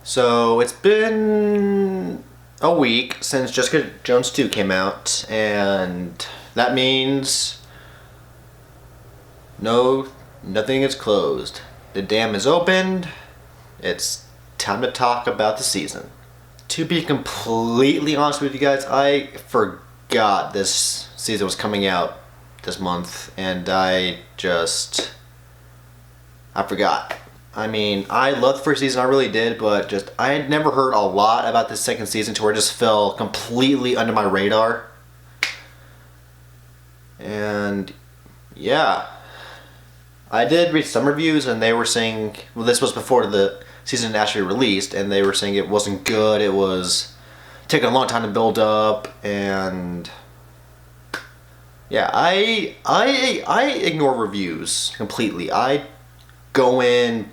So it's been a week since Jessica Jones 2 came out, and that means nothing is closed. The dam is opened. It's time to talk about the season. To be completely honest with you guys, I forgot this season was coming out this month, and I forgot. I mean, I loved the first season, I really did, but I had never heard a lot about the second season to where it just fell completely under my radar. And yeah, I did read some reviews, and they were saying, well, this was before the season actually released, and they were saying it wasn't good, it was taking a long time to build up, and yeah, I ignore reviews completely. I go in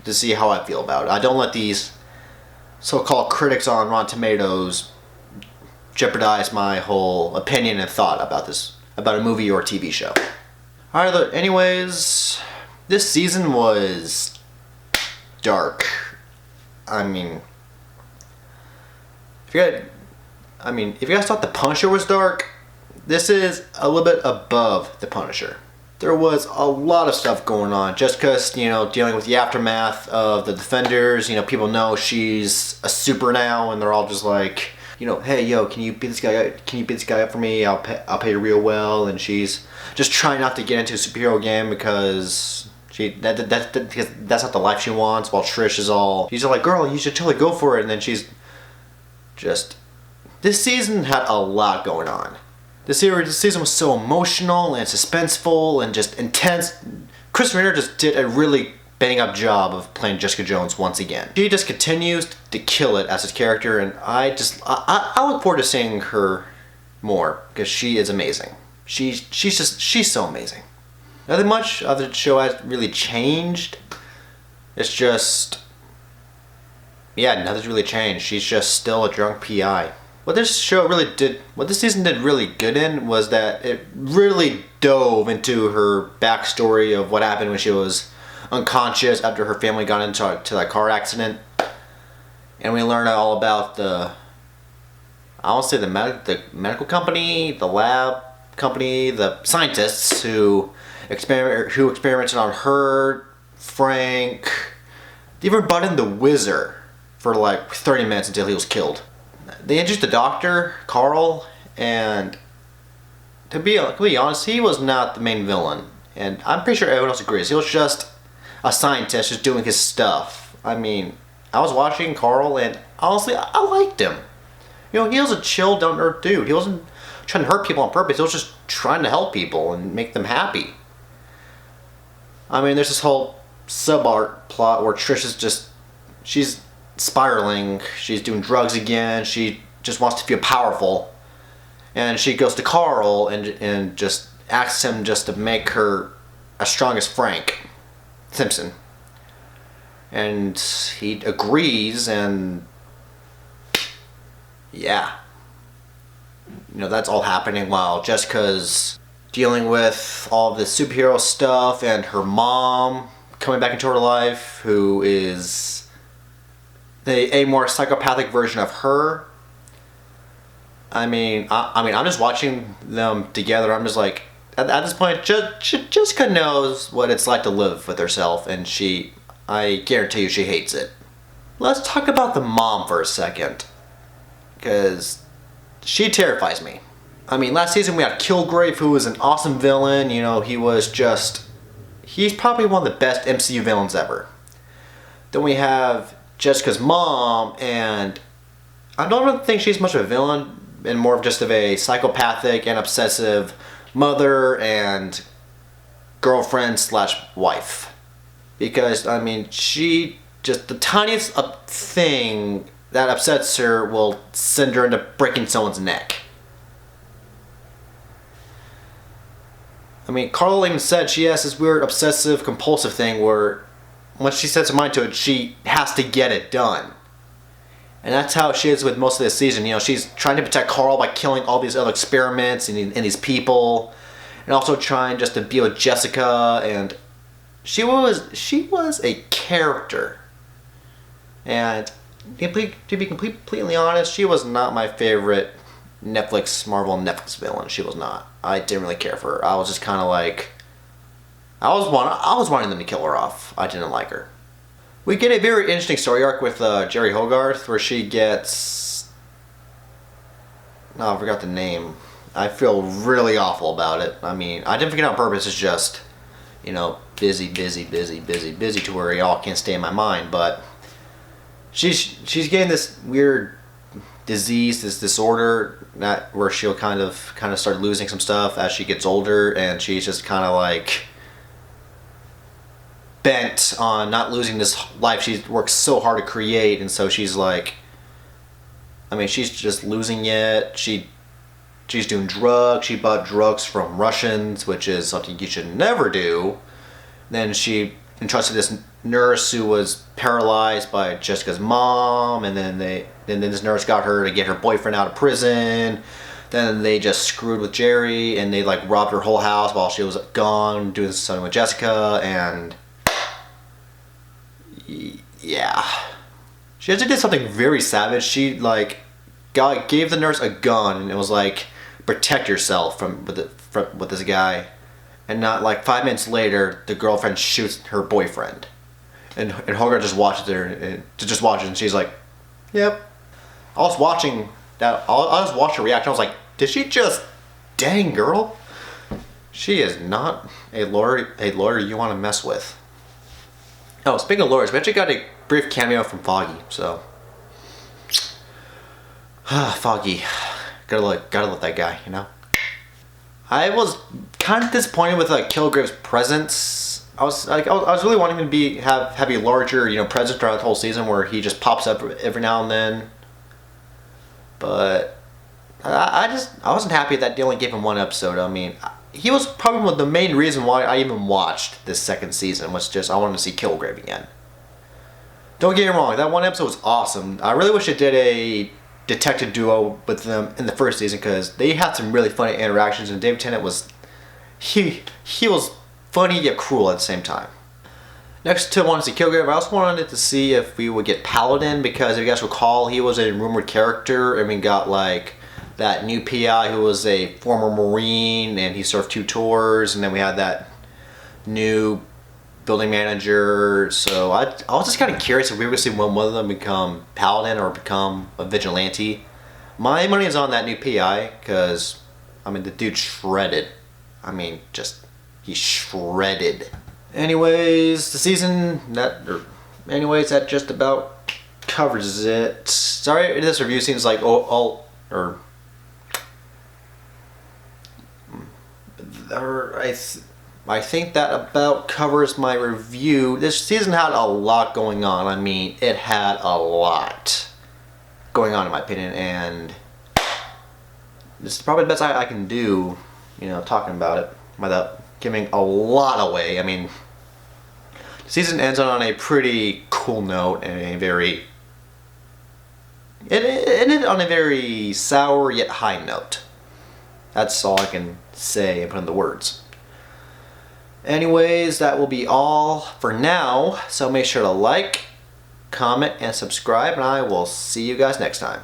to see how I feel about it. I don't let these so-called critics on Rotten Tomatoes jeopardize my whole opinion and thought about a movie or a TV show. Alright, anyways, this season was dark. I mean, if you guys thought The Punisher was dark, this is a little bit above The Punisher. There was a lot of stuff going on. Jessica's, dealing with the aftermath of the Defenders. People know she's a super now, and they're all just like, hey, yo, can you beat this guy? Can you beat this guy up for me? I'll pay you real well. And she's just trying not to get into a superhero game because that's not the life she wants. While Trish is she's like, girl, you should totally go for it. And then she's just. This season had a lot going on. This season was so emotional and suspenseful and just intense. Chris Renner just did a really bang up job of playing Jessica Jones once again. She just continues to kill it as his character, and I look forward to seeing her more because she is amazing. She's so amazing. Nothing much of the show has really changed. It's just, nothing's really changed. She's just still a drunk PI. What this season did really good in was that it really dove into her backstory of what happened when she was unconscious after her family got into that car accident. And we learned all about the medical company, the lab company, the scientists who experimented on her, Frank. They even brought in the Wizard for like 30 minutes until he was killed. They introduced the doctor, Carl, and to be completely honest, he was not the main villain. And I'm pretty sure everyone else agrees. He was just a scientist just doing his stuff. I mean, I was watching Carl, and honestly, I liked him. He was a chill, down-to-earth dude. He wasn't trying to hurt people on purpose. He was just trying to help people and make them happy. I mean, there's this whole sub-art plot where Trish is she's spiraling, she's doing drugs again, she just wants to feel powerful, and she goes to Carl and just asks him just to make her as strong as Frank Simpson, and he agrees, and that's all happening while Jessica's dealing with all the superhero stuff and her mom coming back into her life, who is a more psychopathic version of her. I mean, I'm just watching them together. I'm just like, at this point, Jessica knows what it's like to live with herself, and I guarantee you, she hates it. Let's talk about the mom for a second, because she terrifies me. I mean, last season we had Kilgrave, who was an awesome villain. He's probably one of the best MCU villains ever. Then we have Jessica's mom, and I don't really think she's much of a villain, and more of just a psychopathic and obsessive mother and girlfriend / wife. Because, I mean, she just, the tiniest thing that upsets her will send her into breaking someone's neck. I mean, Carla even said she has this weird obsessive compulsive thing where once she sets her mind to it, she has to get it done. And that's how she is with most of this season. She's trying to protect Carl by killing all these other experiments and these people, and also trying just to be with Jessica. And she was a character. And to be completely honest, she was not my favorite Marvel Netflix villain. She was not. I didn't really care for her. I was just kind of like, I was wanting them to kill her off. I didn't like her. We get a very interesting story arc with Jerry Hogarth, where she gets, no, I forgot the name. I feel really awful about it. I mean, I didn't forget on purpose. It's just, busy to where y'all can't stay in my mind. But she's getting this weird disease, this disorder, where she'll kind of start losing some stuff as she gets older, and she's just kind of like bent on not losing this life she's worked so hard to create. And so she's like, I mean, she's just losing it. She's doing drugs. She bought drugs from Russians, which is something you should never do. Then she entrusted this nurse who was paralyzed by Jessica's mom, and then this nurse got her to get her boyfriend out of prison. Then they just screwed with Jerry, and they like robbed her whole house while she was gone doing something with Jessica. And yeah, she actually did something very savage. She like gave the nurse a gun, and it was like, protect yourself with this guy. And not like 5 minutes later, the girlfriend shoots her boyfriend, and Hogarth just watches her and she's like, "Yep." I was watching that. I was watching her reaction. I was like, "Did she just? Dang girl, she is not a lawyer you want to mess with." Oh, speaking of lawyers, we actually got a brief cameo from Foggy. So, Foggy, gotta love that guy, I was kind of disappointed with Kilgrave's presence. I was really wanting him to have a larger presence throughout the whole season, where he just pops up every now and then. But I wasn't happy that they only gave him one episode. I mean, he was probably the main reason why I even watched this second season, was just I wanted to see Kilgrave again. Don't get me wrong, that one episode was awesome. I really wish it did a detective duo with them in the first season, because they had some really funny interactions, and David Tennant was he was funny yet cruel at the same time. Next to wanted to see Kilgrave, I also wanted to see if we would get Paladin, because if you guys recall, he was a rumored character, and we got like that new PI who was a former Marine, and he served 2 tours, and then we had that new building manager. So I was just kind of curious if we were going to see one of them become Paladin or become a vigilante. My money is on that new PI, because I mean, the dude shredded. I mean, he shredded. Anyways, that just about covers it. Sorry, this review seems like I think that about covers my review. This season had a lot going on. I mean, it had a lot going on in my opinion, and this is probably the best I can do, talking about it without giving a lot away. I mean, the season ends on a pretty cool note, and it ended on a very sour yet high note. That's all I can say and put in the words. Anyways, that will be all for now. So make sure to like, comment, and subscribe, and I will see you guys next time.